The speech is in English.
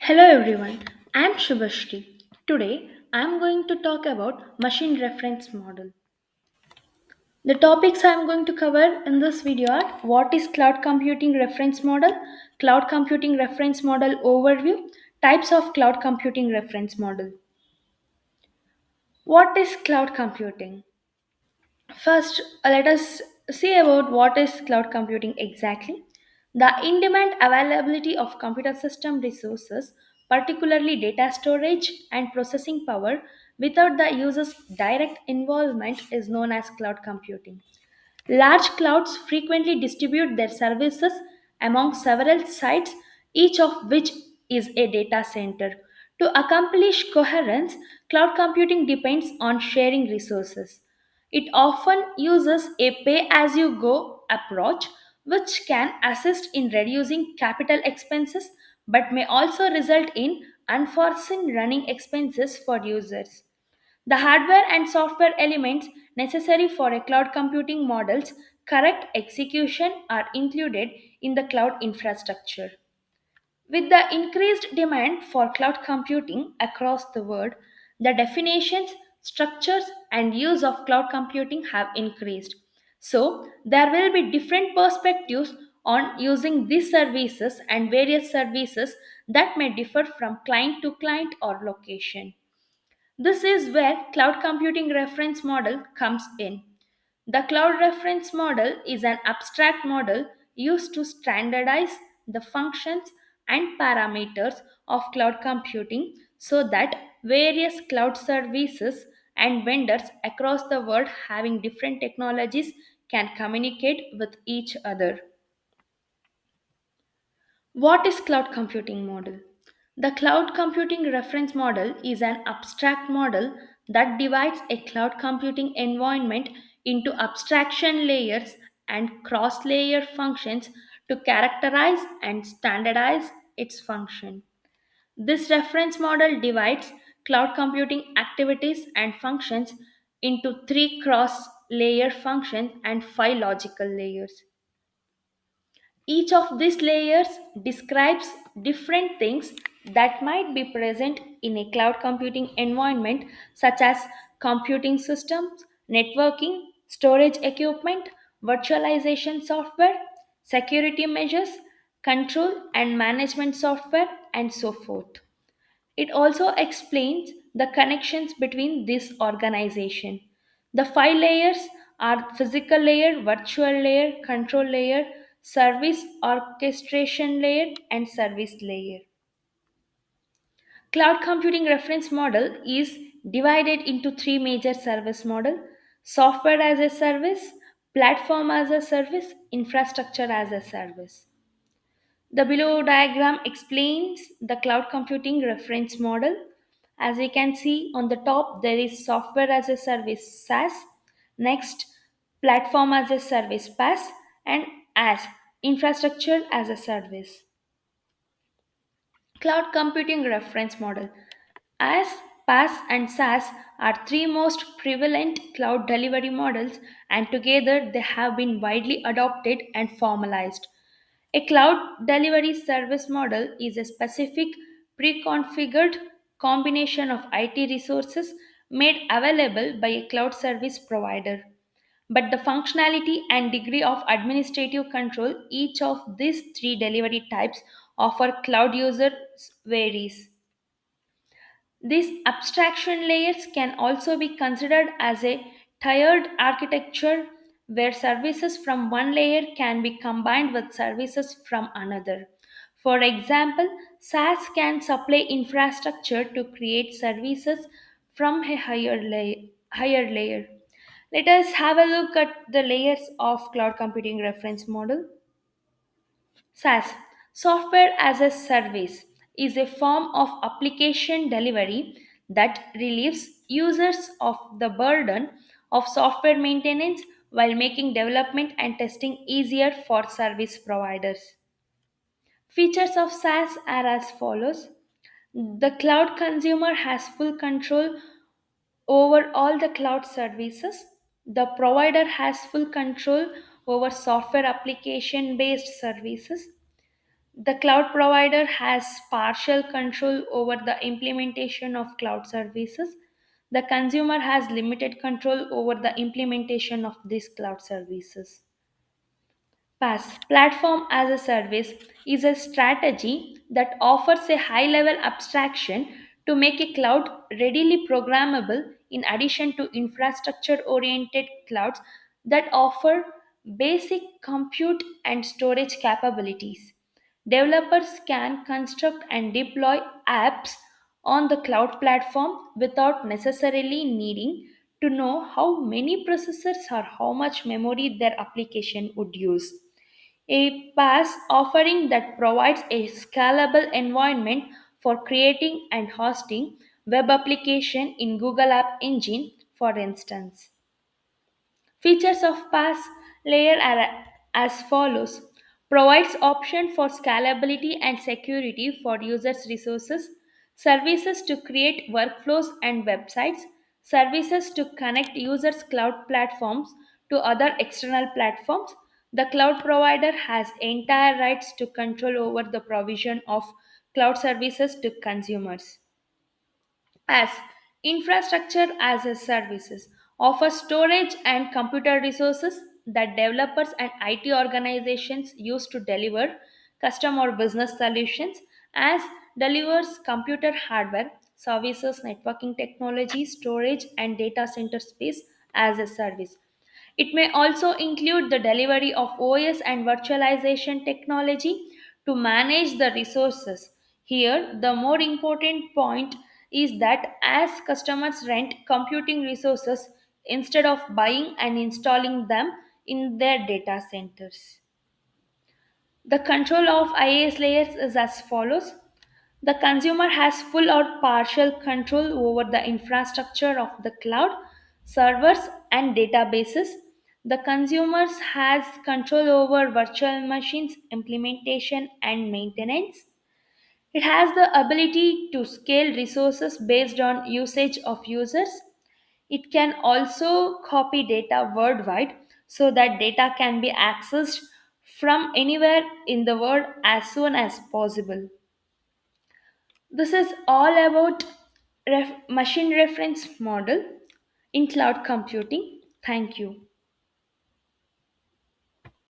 Hello everyone, I am Shubhashri. Today I am going to talk about machine reference model. The topics I am going to cover in this video are what is cloud computing reference model, cloud computing reference model overview, types of cloud computing reference model. What is cloud computing? First, let us see about what is cloud computing exactly. The in-demand availability of computer system resources, particularly data storage and processing power, without the user's direct involvement is known as cloud computing. Large clouds frequently distribute their services among several sites, each of which is a data center. To accomplish coherence, cloud computing depends on sharing resources. It often uses a pay as you go approach, which can assist in reducing capital expenses but may also result in unforeseen running expenses for users. The hardware and software elements necessary for a cloud computing model's correct execution are included in the cloud infrastructure. With the increased demand for cloud computing across the world, the definitions, structures, and use of cloud computing have increased. So, there will be different perspectives on using these services and various services that may differ from client to client or location. This is where cloud computing reference model comes in. The cloud reference model is an abstract model used to standardize the functions and parameters of cloud computing so that various cloud services and vendors across the world having different technologies can communicate with each other. What is cloud computing model? The cloud computing reference model is an abstract model that divides a cloud computing environment into abstraction layers and cross-layer functions to characterize and standardize its function. This reference model divides cloud computing activities and functions into three cross-layer functions and five logical layers. Each of these layers describes different things that might be present in a cloud computing environment, such as computing systems, networking, storage equipment, virtualization software, security measures, control and management software, and so forth. It also explains the connections between this organization. The five layers are physical layer, virtual layer, control layer, service orchestration layer, and service layer. Cloud computing reference model is divided into three major service model: software as a service, platform as a service, infrastructure as a service. The below diagram explains the cloud computing reference model. As we can see on the top, there is software as a service SaaS, next platform as a service PaaS, and as infrastructure as a service. Cloud computing reference model. As PaaS and SaaS are three most prevalent cloud delivery models, and together they have been widely adopted and formalized. A cloud delivery service model is a specific pre-configured combination of IT resources made available by a cloud service provider. But the functionality and degree of administrative control each of these three delivery types offer cloud users varies. These abstraction layers can also be considered as a tiered architecture where services from one layer can be combined with services from another. For example, SaaS can supply infrastructure to create services from a higher layer. Let us have a look at the layers of cloud computing reference model. SaaS, software as a service, is a form of application delivery that relieves users of the burden of software maintenance while making development and testing easier for service providers. Features of SaaS are as follows: the cloud consumer has full control over all the cloud services. The provider has full control over software application based services. The cloud provider has partial control over the implementation of cloud services. The consumer has limited control over the implementation of these cloud services. PaaS, Platform as a Service, is a strategy that offers a high level abstraction to make a cloud readily programmable in addition to infrastructure oriented clouds that offer basic compute and storage capabilities. Developers can construct and deploy apps on the cloud platform without necessarily needing to know how many processors or how much memory their application would use. A PaaS offering that provides a scalable environment for creating and hosting web application in Google App Engine, for instance. Features of PaaS layer are as follows: provides option for scalability and security for users' resources, services to create workflows and websites, services to connect users' cloud platforms to other external platforms. The cloud provider has entire rights to control over the provision of cloud services to consumers. As infrastructure as a services offers storage and computer resources that developers and IT organizations use to deliver custom or business solutions. As delivers computer hardware services, networking technology, storage and data center space as a service. It may also include the delivery of OS and virtualization technology to manage the resources. Here, the more important point is that as customers rent computing resources instead of buying and installing them in their data centers. The control of IaaS layers is as follows. The consumer has full or partial control over the infrastructure of the cloud, servers, and databases. The consumer has control over virtual machines, implementation, and maintenance. It has the ability to scale resources based on usage of users. It can also copy data worldwide so that data can be accessed from anywhere in the world as soon as possible. This is all about machine reference model in cloud computing. Thank you.